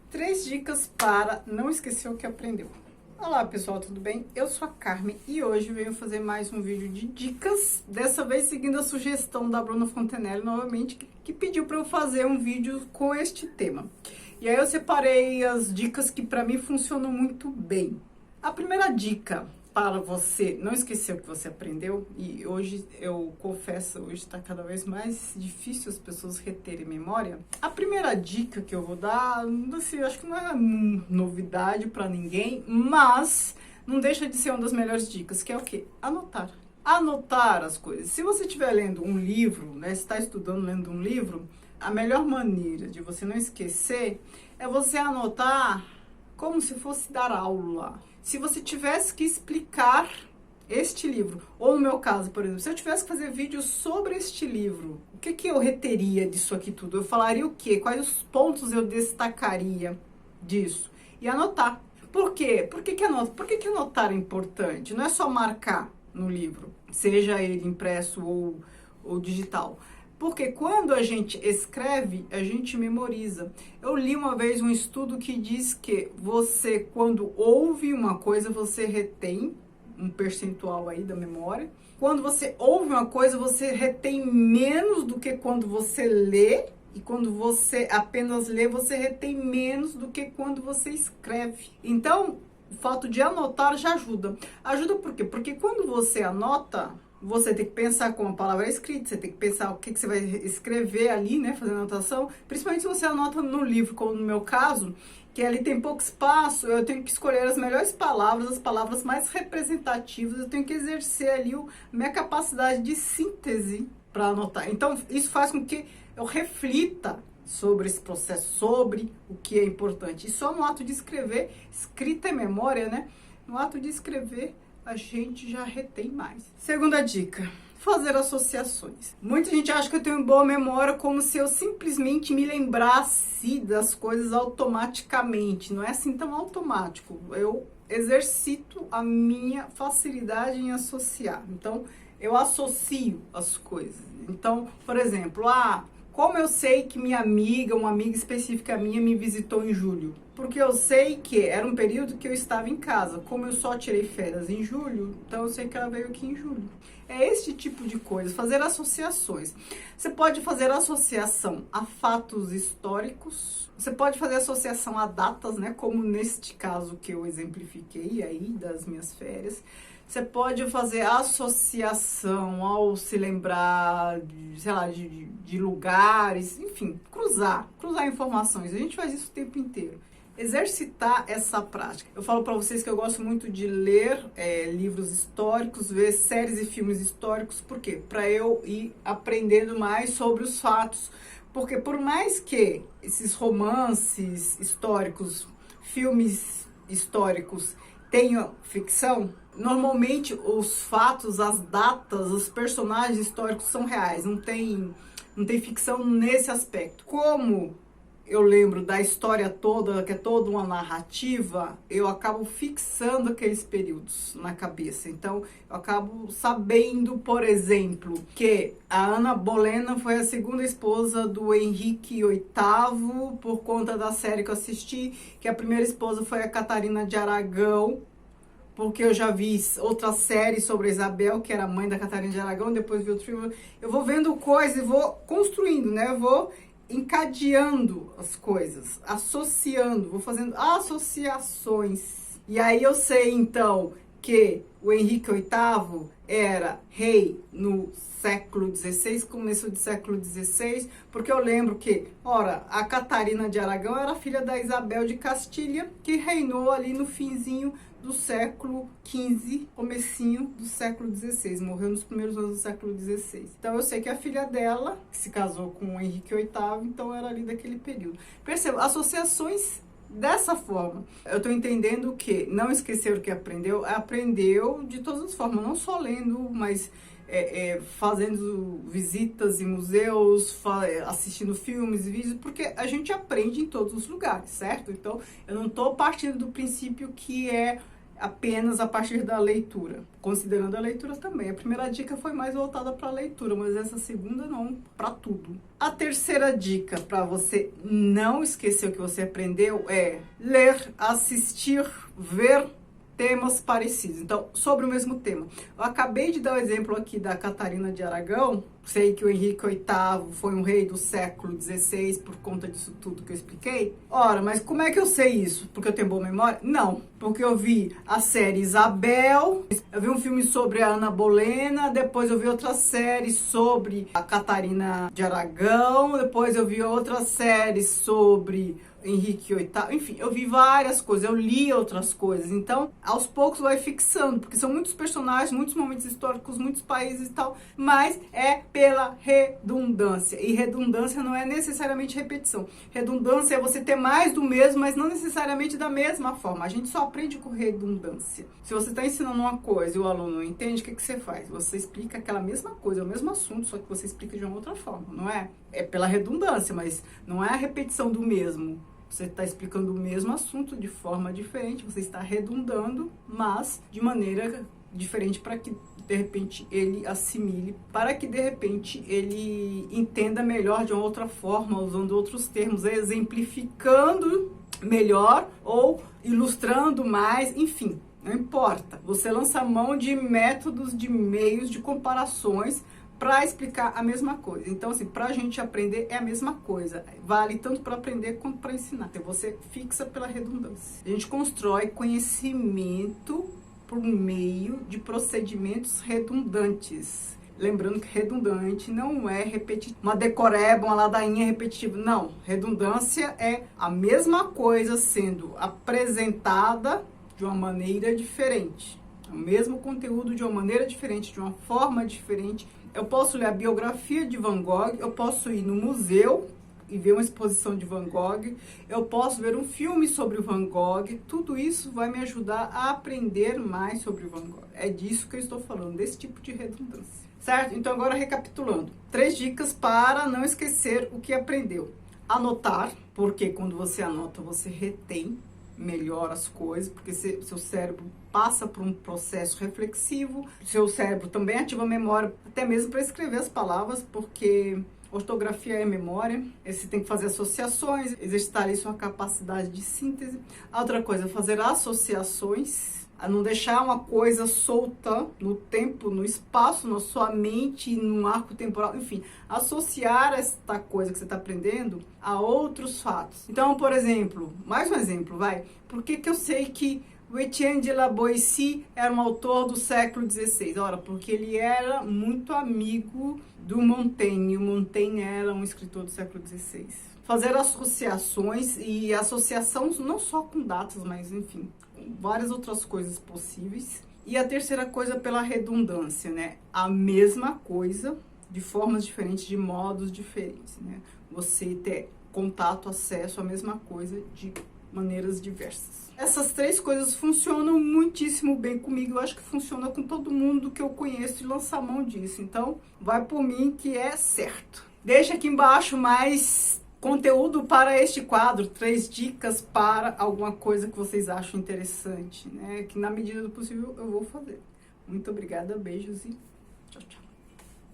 3 dicas para não esquecer o que aprendeu. Olá pessoal, tudo bem? Eu sou a Carmen e hoje venho fazer mais um vídeo de dicas, dessa vez seguindo a sugestão da Bruna Fontenelle novamente, que pediu para eu fazer um vídeo com este tema. E aí eu separei as dicas que para mim funcionam muito bem. A primeira dica para você não esquecer o que você aprendeu, e hoje eu confesso, hoje está cada vez mais difícil as pessoas reterem memória. A primeira dica que eu vou dar, assim, eu acho que não é novidade para ninguém, mas não deixa de ser uma das melhores dicas, que é o quê? Anotar. Anotar as coisas. Se você estiver lendo um livro, né, se está estudando, lendo um livro, a melhor maneira de você não esquecer é você anotar como se fosse dar aula. Se você tivesse que explicar este livro, ou no meu caso, por exemplo, se eu tivesse que fazer vídeo sobre este livro, o que eu reteria disso aqui tudo? Eu falaria o quê? Quais os pontos eu destacaria disso? E anotar. Por quê? Por que anotar é importante? Não é só marcar no livro, seja ele impresso ou digital. Porque quando a gente escreve, a gente memoriza. Eu li uma vez um estudo que diz que você, quando ouve uma coisa, você retém um percentual aí da memória. Quando você ouve uma coisa, você retém menos do que quando você lê. E quando você apenas lê, você retém menos do que quando você escreve. Então, o fato de anotar já ajuda. Ajuda por quê? Porque quando você anota, você tem que pensar como a palavra é escrita, você tem que pensar o que você vai escrever ali, né, fazendo anotação. Principalmente se você anota no livro, como no meu caso, que ali tem pouco espaço, eu tenho que escolher as melhores palavras, as palavras mais representativas, eu tenho que exercer ali a minha capacidade de síntese para anotar. Então, isso faz com que eu reflita sobre esse processo, sobre o que é importante. E só no ato de escrever, escrita é memória, né? No ato de escrever, a gente já retém mais. Segunda dica, fazer associações. Muita gente acha que eu tenho boa memória como se eu simplesmente me lembrasse das coisas automaticamente. Não é assim tão automático. Eu exercito a minha facilidade em associar. Então, eu associo as coisas. Então, por exemplo, como eu sei que minha amiga, uma amiga específica minha, me visitou em julho? Porque eu sei que era um período que eu estava em casa. Como eu só tirei férias em julho, então eu sei que ela veio aqui em julho. É este tipo de coisa, fazer associações. Você pode fazer associação a fatos históricos, você pode fazer associação a datas, né? Como neste caso que eu exemplifiquei aí das minhas férias. Você pode fazer associação ao se lembrar, sei lá, de lugares, enfim, cruzar informações. A gente faz isso o tempo inteiro. Exercitar essa prática. Eu falo para vocês que eu gosto muito de ler livros históricos, ver séries e filmes históricos, por quê? Para eu ir aprendendo mais sobre os fatos. Porque por mais que esses romances históricos, filmes históricos tenham ficção, normalmente os fatos, as datas, os personagens históricos são reais, não tem ficção nesse aspecto. Como eu lembro da história toda, que é toda uma narrativa, eu acabo fixando aqueles períodos na cabeça. Então, eu acabo sabendo, por exemplo, que a Ana Bolena foi a segunda esposa do Henrique VIII, por conta da série que eu assisti, que a primeira esposa foi a Catarina de Aragão, porque eu já vi outra série sobre a Isabel, que era a mãe da Catarina de Aragão, depois vi outro filme. Eu vou vendo coisas e vou construindo, né? Eu vou encadeando as coisas, associando, vou fazendo associações. E aí eu sei, então, que o Henrique VIII era rei no século XVI, começo do século XVI, porque eu lembro que, ora, a Catarina de Aragão era filha da Isabel de Castilha, que reinou ali no finzinho do século XV, comecinho do século XVI, morreu nos primeiros anos do século XVI. Então eu sei que a filha dela, que se casou com o Henrique VIII, então era ali daquele período. Perceba, associações dessa forma. Eu estou entendendo que não esquecer o que aprendeu, aprendeu de todas as formas, não só lendo, mas fazendo visitas em museus, assistindo filmes, vídeos, porque a gente aprende em todos os lugares, certo? Então, eu não estou partindo do princípio que apenas a partir da leitura, considerando a leitura também. A primeira dica foi mais voltada para a leitura, mas essa segunda não, para tudo. A terceira dica para você não esquecer o que você aprendeu é ler, assistir, ver temas parecidos. Então, sobre o mesmo tema. Eu acabei de dar o exemplo aqui da Catarina de Aragão. Sei que o Henrique VIII foi um rei do século XVI por conta disso tudo que eu expliquei. Ora, mas como é que eu sei isso? Porque eu tenho boa memória? Não, porque eu vi a série Isabel, eu vi um filme sobre a Ana Bolena, depois eu vi outra série sobre a Catarina de Aragão, depois eu vi outra série sobre Henrique VIII, enfim, eu vi várias coisas, eu li outras coisas, então aos poucos vai fixando, porque são muitos personagens, muitos momentos históricos, muitos países e tal, mas é pela redundância, e redundância não é necessariamente repetição, redundância é você ter mais do mesmo, mas não necessariamente da mesma forma, a gente só aprende com redundância. Se você está ensinando uma coisa e o aluno não entende, o que você faz? Você explica aquela mesma coisa, é o mesmo assunto, só que você explica de uma outra forma, não é? É pela redundância, mas não é a repetição do mesmo. Você está explicando o mesmo assunto de forma diferente, você está redundando, mas de maneira diferente para que, de repente, ele assimile, para que, de repente, ele entenda melhor de uma outra forma, usando outros termos, exemplificando melhor ou ilustrando mais, enfim, não importa. Você lança a mão de métodos, de meios, de comparações, para explicar a mesma coisa. Então, assim, para a gente aprender é a mesma coisa. Vale tanto para aprender quanto para ensinar. Então, você fixa pela redundância. A gente constrói conhecimento por meio de procedimentos redundantes. Lembrando que redundante não é repetitivo. Uma decoreba, uma ladainha repetitiva. Não. Redundância é a mesma coisa sendo apresentada de uma maneira diferente. O mesmo conteúdo de uma maneira diferente, de uma forma diferente. Eu posso ler a biografia de Van Gogh, eu posso ir no museu e ver uma exposição de Van Gogh, eu posso ver um filme sobre o Van Gogh, tudo isso vai me ajudar a aprender mais sobre o Van Gogh. É disso que eu estou falando, desse tipo de redundância. Certo? Então agora recapitulando. 3 dicas para não esquecer o que aprendeu. Anotar, porque quando você anota, você retém melhor as coisas, porque seu cérebro passa por um processo reflexivo, seu cérebro também ativa a memória, até mesmo para escrever as palavras, porque ortografia é memória, você tem que fazer associações, exercitar ali sua capacidade de síntese. A outra coisa é fazer associações, a não deixar uma coisa solta no tempo, no espaço, na sua mente, num arco temporal, enfim, associar esta coisa que você está aprendendo a outros fatos. Então, por exemplo, mais um exemplo, vai. Por que eu sei que o Etienne de la Boétie era um autor do século XVI? Ora, porque ele era muito amigo do Montaigne, e o Montaigne era um escritor do século XVI. Fazer associações, e associação não só com datas, mas enfim, com várias outras coisas possíveis. E a terceira coisa pela redundância, né? A mesma coisa, de formas diferentes, de modos diferentes, né? Você ter contato, acesso à mesma coisa de maneiras diversas. Essas 3 coisas funcionam muitíssimo bem comigo, eu acho que funciona com todo mundo que eu conheço e lança a mão disso, então vai por mim que é certo. Deixa aqui embaixo mais conteúdo para este quadro, 3 dicas para alguma coisa que vocês acham interessante, né? Que na medida do possível eu vou fazer. Muito obrigada, beijos e tchau, tchau.